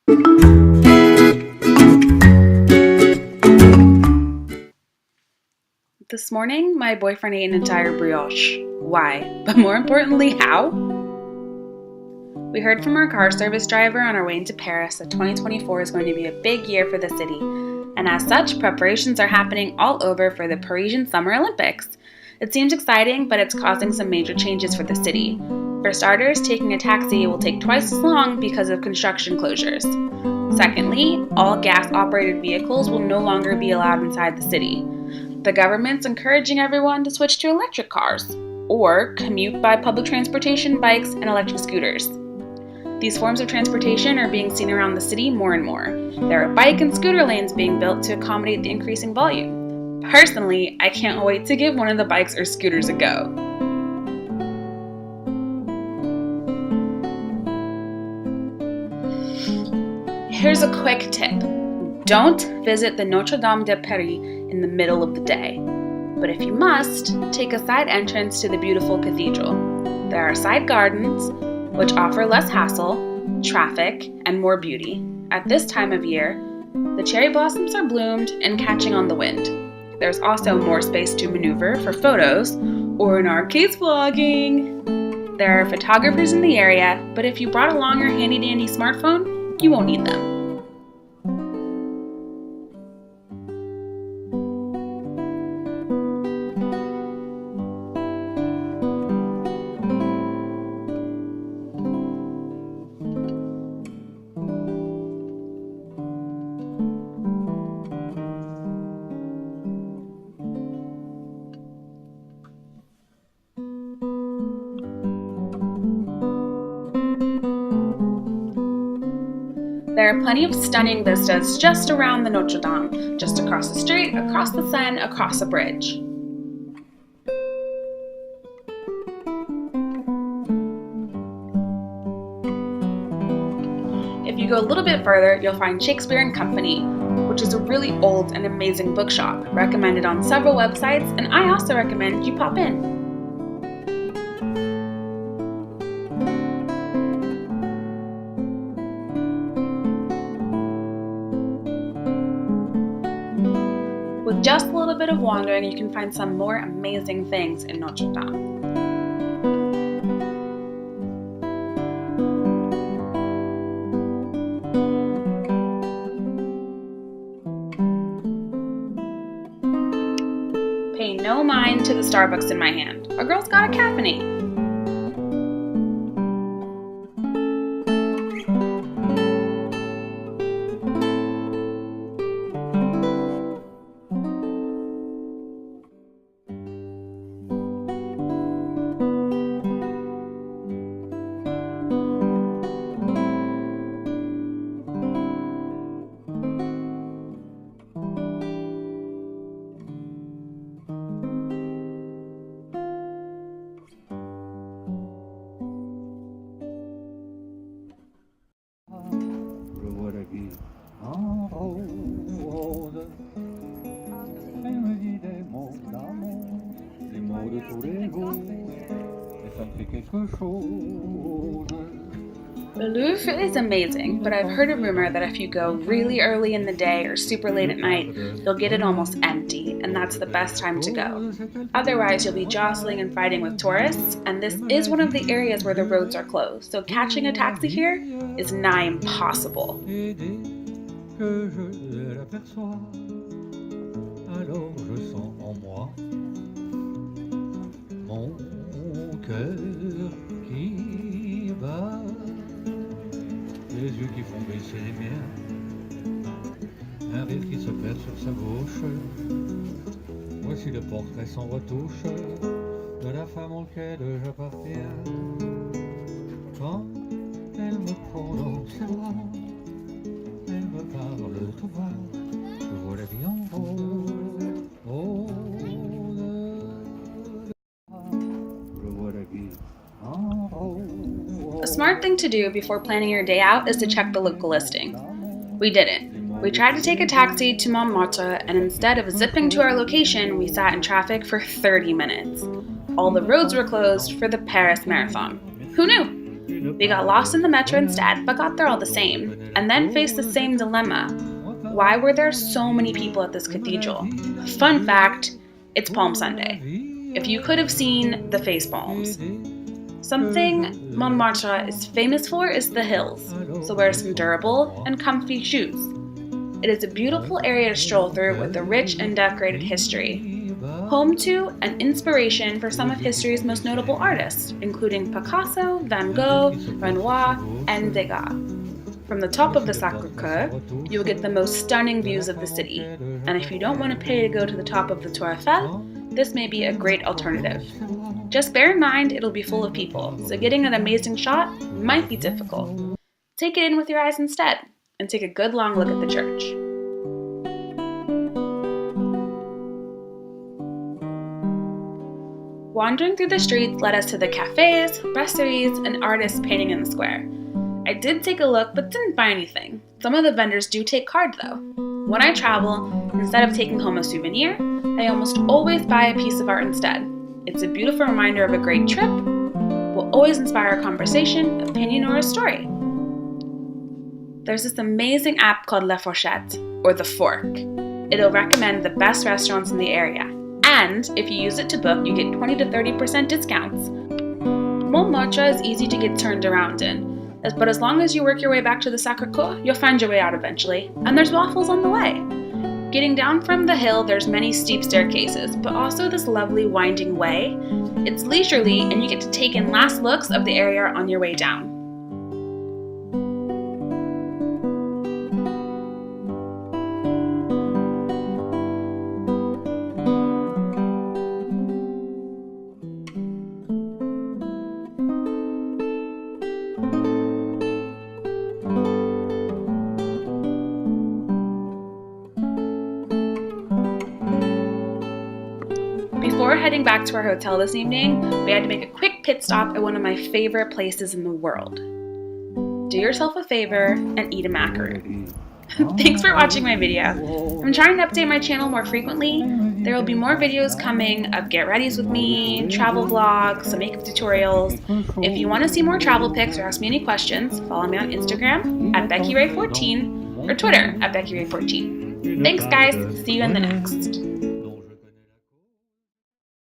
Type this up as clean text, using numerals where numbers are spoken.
This morning, my boyfriend ate an entire brioche. Why? But more importantly, how? We heard from our car service driver on our way into Paris that 2024 is going to be a big year for the city, and as such, preparations are happening all over for the Parisian Summer Olympics. It seems exciting, but it's causing some major changes for the city. For starters, taking a taxi will take twice as long because of construction closures. Secondly, all gas-operated vehicles will no longer be allowed inside the city. The government's encouraging everyone to switch to electric cars, or commute by public transportation, bikes, and electric scooters. These forms of transportation are being seen around the city more and more. There are bike and scooter lanes being built to accommodate the increasing volume. Personally, I can't wait to give one of the bikes or scooters a go. Here's a quick tip. Don't visit the Notre Dame de Paris in the middle of the day. But if you must, take a side entrance to the beautiful cathedral. There are side gardens, which offer less hassle, traffic, and more beauty. At this time of year, the cherry blossoms are bloomed and catching on the wind. There's also more space to maneuver for photos, or in our case, vlogging. There are photographers in the area, but if you brought along your handy-dandy smartphone, you won't need them. There are plenty of stunning vistas just around the Notre Dame, just across the street, across the Seine, across a bridge. If you go a little bit further, you'll find Shakespeare and Company, which is a really old and amazing bookshop, recommended on several websites, and I also recommend you pop in. With just a little bit of wandering, you can find some more amazing things in Notre Dame. Pay no mind to the Starbucks in my hand. Our girl's got a caffeine. The Louvre is amazing, but I've heard a rumor that if you go really early in the day or super late at night, you'll get it almost empty, and that's the best time to go. Otherwise, you'll be jostling and fighting with tourists, and this is one of the areas where the roads are closed, so catching a taxi here is nigh impossible. Les yeux qui font baisser les miens, un rire qui se perd sur sa bouche. Voici le portrait sans retouche de la femme auquel j'appartiens. Quand elle me prend dans ses bras, elle me parle tout bas, je vois la vie en rose, rose. Je vois la vie en rose. A smart thing to do before planning your day out is to check the local listing. We didn't. We tried to take a taxi to Montmatre, and instead of zipping to our location, we sat in traffic for 30 minutes. All the roads were closed for the Paris Marathon. Who knew? We got lost in the metro instead, but got there all the same, and then faced the same dilemma. Why were there so many people at this cathedral? Fun fact, it's Palm Sunday. If you could have seen the face palms. Something Montmatre is famous for is the hills, so wear some durable and comfy shoes. It is a beautiful area to stroll through with a rich and decorated history, home to and inspiration for some of history's most notable artists, including Picasso, Van Gogh, Renoir, and Degas. From the top of the Sacre Coeur, you will get the most stunning views of the city, and if you don't want to pay to go to the top of the Tour Eiffel, this may be a great alternative. Just bear in mind it'll be full of people, so getting an amazing shot might be difficult. Take it in with your eyes instead, and take a good long look at the church. Wandering through the streets led us to the cafes, brasseries, and artists painting in the square. I did take a look, but didn't buy anything. Some of the vendors do take card though. When I travel, instead of taking home a souvenir, I almost always buy a piece of art instead. It's a beautiful reminder of a great trip, will always inspire a conversation, opinion, or a story. There's this amazing app called La Fourchette, or The Fork. It'll recommend the best restaurants in the area, and if you use it to book, you get 20 to 30% discounts. Montmartre is easy to get turned around in, but as long as you work your way back to the Sacre Coeur, you'll find your way out eventually, and there's waffles on the way. Getting down from the hill, there's many steep staircases, but also this lovely winding way. It's leisurely, and you get to take in last looks of the area on your way down. Before heading back to our hotel this evening, we had to make a quick pit stop at one of my favorite places in the world. Do yourself a favor and eat a macaroon. Thanks for watching my video. I'm trying to update my channel more frequently. There will be more videos coming of get readies with me, travel vlogs, some makeup tutorials. If you want to see more travel pics or ask me any questions, follow me on Instagram at BeckyRay14 or Twitter at BeckyRay14. Thanks guys, see you in the next.